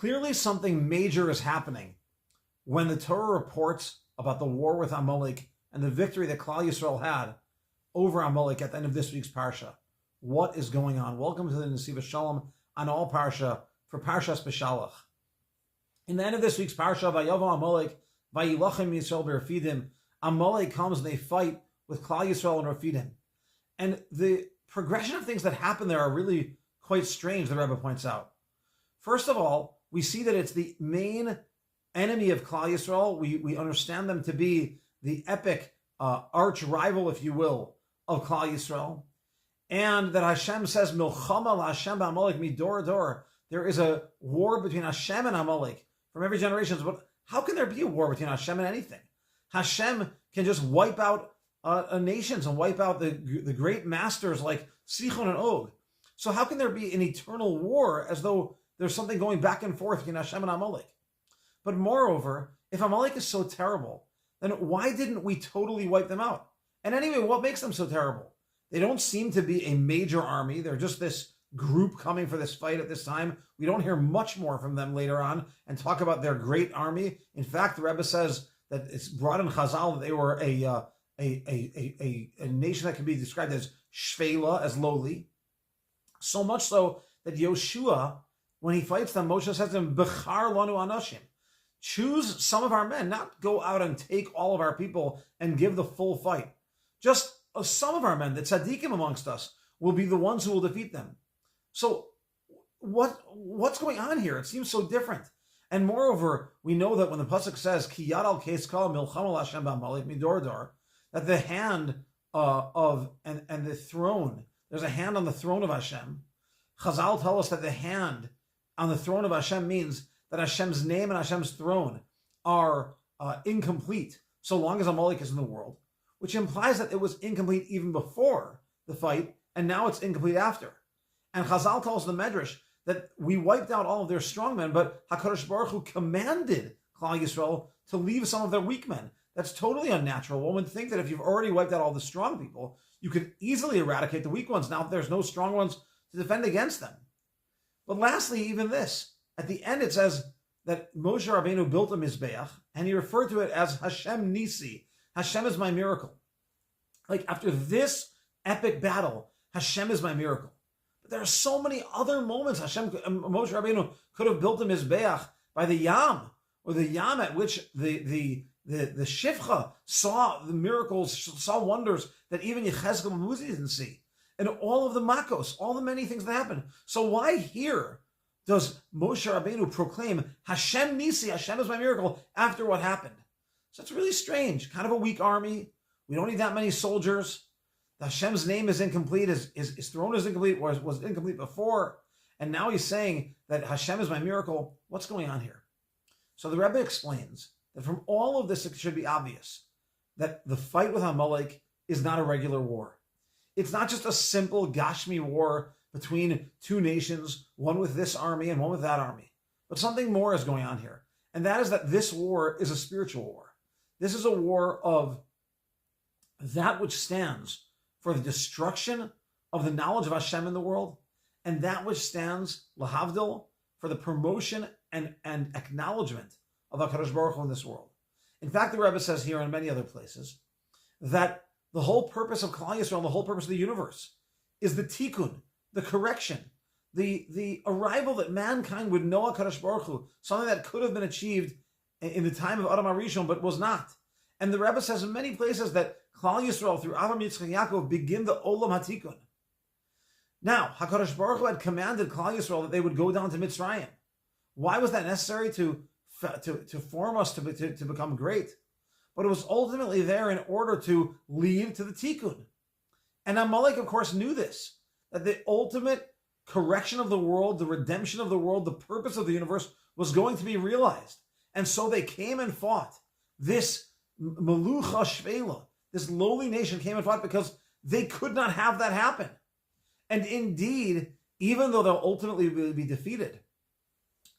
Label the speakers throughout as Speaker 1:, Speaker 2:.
Speaker 1: Clearly something major is happening when the Torah reports about the war with Amalek and the victory that Klal Yisrael had over Amalek at the end of this week's Parsha. What is going on? Welcome to the Nesiva Shalom on all Parsha for Parshas Beshalach. In the end of this week's Parsha, Vayavo Amalek, Vayilachem Yisrael B'Refidim, Amalek comes and they fight with Klal Yisrael and Refidim. And the progression of things that happen there are really quite strange, the Rebbe points out. First of all, we see that it's the main enemy of Klal Yisrael. We understand them to be the epic arch rival, if you will, of Klal Yisrael. And that Hashem says, Milchama LaHashem ba'Amalek midor dor. There is a war between Hashem and Amalek from every generation. But how can there be a war between Hashem and anything? Hashem can just wipe out nations and wipe out the great masters like Sichon and Og. So how can there be an eternal war as though there's something going back and forth between Hashem and Amalek? But moreover, if Amalek is so terrible, then why didn't we totally wipe them out? And anyway, what makes them so terrible? They don't seem to be a major army. They're just this group coming for this fight at this time. We don't hear much more from them later on and talk about their great army. In fact, the Rebbe says that it's brought in Chazal that they were a nation that can be described as shvela, as lowly. So much so that Yoshua, when he fights them, Moshe says to him, Bechar lanu anashim. Choose some of our men, not go out and take all of our people and give the full fight. Just some of our men, the tzaddikim amongst us, will be the ones who will defeat them. So what's going on here? It seems so different. And moreover, we know that when the pasuk says Ki yad al keis kol milchama l'Hashem ba'Amalek midor dor, that the hand and the throne, there's a hand on the throne of Hashem. Chazal tell us that the hand on the throne of Hashem means that Hashem's name and Hashem's throne are incomplete so long as Amalek is in the world, which implies that it was incomplete even before the fight, and now it's incomplete after. And Chazal tells the Medrash that we wiped out all of their strong men, but HaKadosh Baruch Hu commanded Klal Yisrael to leave some of their weak men. That's totally unnatural. One would think that if you've already wiped out all the strong people, you could easily eradicate the weak ones. Now there's no strong ones to defend against them. But lastly, even this, at the end it says that Moshe Rabbeinu built a Mizbeach, and he referred to it as Hashem Nisi. Hashem is my miracle. Like after this epic battle, Hashem is my miracle. But there are so many other moments. Moshe Rabbeinu could have built a Mizbeach by the Yam, or the Yam at which the Shifcha saw the miracles, saw wonders that even Yechezkel and Muzi didn't see. And all of the Makos, all the many things that happened. So why here does Moshe Rabbeinu proclaim Hashem Nisi, Hashem is my miracle, after what happened? So it's really strange. Kind of a weak army. We don't need that many soldiers. The Hashem's name is incomplete. His throne is incomplete, was incomplete before. And now he's saying that Hashem is my miracle. What's going on here? So the Rebbe explains that from all of this, it should be obvious that the fight with Amalek is not a regular war. It's not just a simple Gashmi war between two nations, one with this army and one with that army. But something more is going on here. And that is that this war is a spiritual war. This is a war of that which stands for the destruction of the knowledge of Hashem in the world, and that which stands, lahavdil, for the promotion and acknowledgement of HaKadosh Baruch Hu in this world. In fact, the Rebbe says here and many other places that the whole purpose of Klal Yisrael, the whole purpose of the universe, is the tikkun, the correction, the arrival that mankind would know HaKadosh Baruch Hu, something that could have been achieved in the time of Adam HaRishon, but was not. And the Rebbe says in many places that Klal Yisrael, through Avraham, Yitzchak, and Yaakov, begin the Olam HaTikkun. Now, HaKadosh Baruch Hu had commanded Klal Yisrael that they would go down to Mitzrayim. Why was that necessary? To form us to become great. But it was ultimately there in order to lead to the Tikkun. And Amalek, of course, knew this, that the ultimate correction of the world, the redemption of the world, the purpose of the universe was going to be realized. And so they came and fought. This Melucha Shvela, this lowly nation came and fought because they could not have that happen. And indeed, even though they'll ultimately be defeated,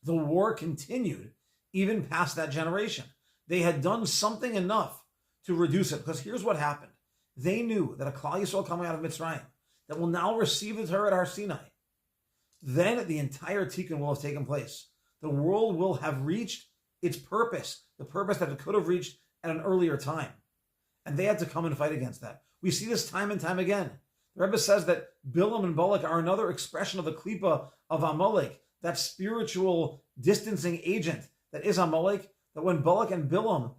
Speaker 1: the war continued even past that generation. They had done something enough to reduce it, because here's what happened. They knew that a Klal Yisrael coming out of Mitzrayim that will now receive the Torah at Har Sinai, then the entire Tikkun will have taken place. the world will have reached its purpose, the purpose that it could have reached at an earlier time. And they had to come and fight against that. We see this time and time again. The Rebbe says that Bilam and Balak are another expression of the klipa of Amalek, that spiritual distancing agent that is Amalek, that when Balak and Bilam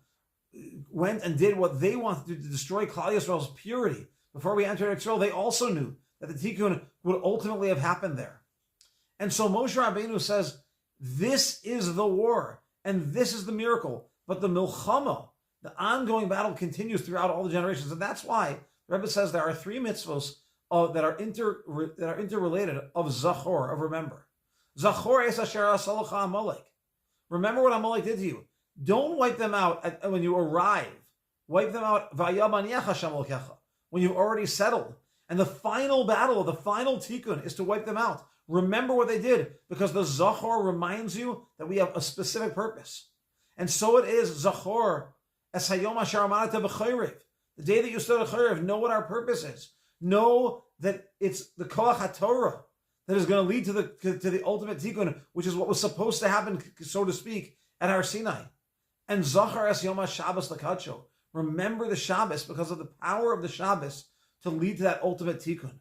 Speaker 1: went and did what they wanted to destroy Klal Yisrael's purity before we entered Israel, they also knew that the tikkun would ultimately have happened there. And so Moshe Rabbeinu says, this is the war, and this is the miracle. But the milchama, the ongoing battle, continues throughout all the generations. And that's why the Rebbe says there are three mitzvos that are interrelated of Zachor, of remember. Zachor es asher asalocha Amalek. Remember what Amalek did to you. Don't wipe them out when you arrive. Wipe them out when you've already settled. And the final battle, the final tikkun, is to wipe them out. Remember what they did, because the Zachor reminds you that we have a specific purpose. And so it is Zachor es hayom asher amanata b'chayrev. The day that you stood at Chayrev, know what our purpose is. Know that it's the Koach HaTorah that is going to lead to the ultimate tikkun, which is what was supposed to happen, so to speak, at Har Sinai. And Zachar es Yom HaShabbos Lakacho. Remember the Shabbos because of the power of the Shabbos to lead to that ultimate tikkun.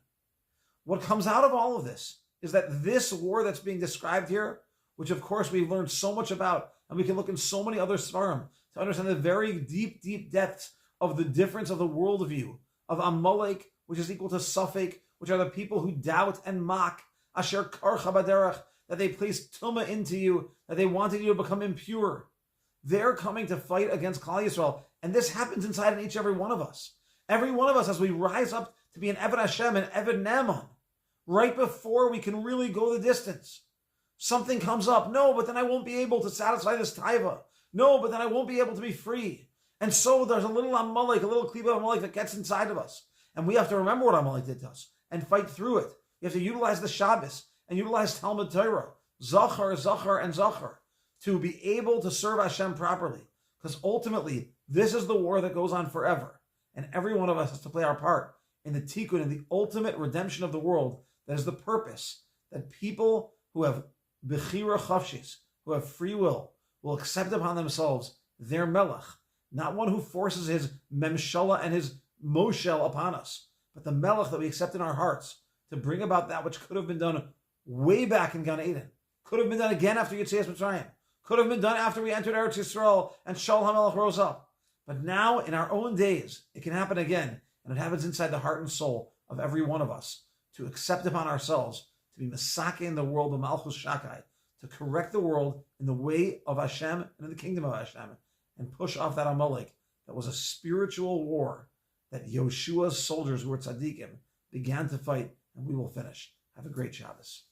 Speaker 1: What comes out of all of this is that this war that's being described here, which of course we've learned so much about, and we can look in so many other svarim to understand the very deep, deep depths of the difference of the worldview of Amalek, which is equal to Safek, which are the people who doubt and mock, Asher Karcha Baderach, that they placed Tumah into you, that they wanted you to become impure. They're coming to fight against Klal Yisrael, and this happens inside each and every one of us. Every one of us, as we rise up to be an Eved Hashem, an Eved Naaman, right before we can really go the distance. Something comes up. No, but then I won't be able to satisfy this taiva. No, but then I won't be able to be free. And so there's a little Amalek, a little klipa Amalek that gets inside of us. And we have to remember what Amalek did to us and fight through it. We have to utilize the Shabbos and utilize Talmud Torah, Zachar, Zachar, and Zachar, to be able to serve Hashem properly. Because ultimately, this is the war that goes on forever. And every one of us has to play our part in the tikkun, in the ultimate redemption of the world. That is the purpose, that people who have bechira chavshis, who have free will accept upon themselves their melech, not one who forces his memshala and his moshel upon us, but the melech that we accept in our hearts to bring about that which could have been done way back in Gan Eden, could have been done again after Yetzias Mitzrayim, could have been done after we entered Eretz Yisrael and Shaul HaMelech rose up. But now, in our own days, it can happen again, and it happens inside the heart and soul of every one of us, to accept upon ourselves to be Masake in the world of Malchus Shakai, to correct the world in the way of Hashem and in the kingdom of Hashem, and push off that Amalek that was a spiritual war that Yeshua's soldiers who were tzaddikim began to fight, and we will finish. Have a great Shabbos.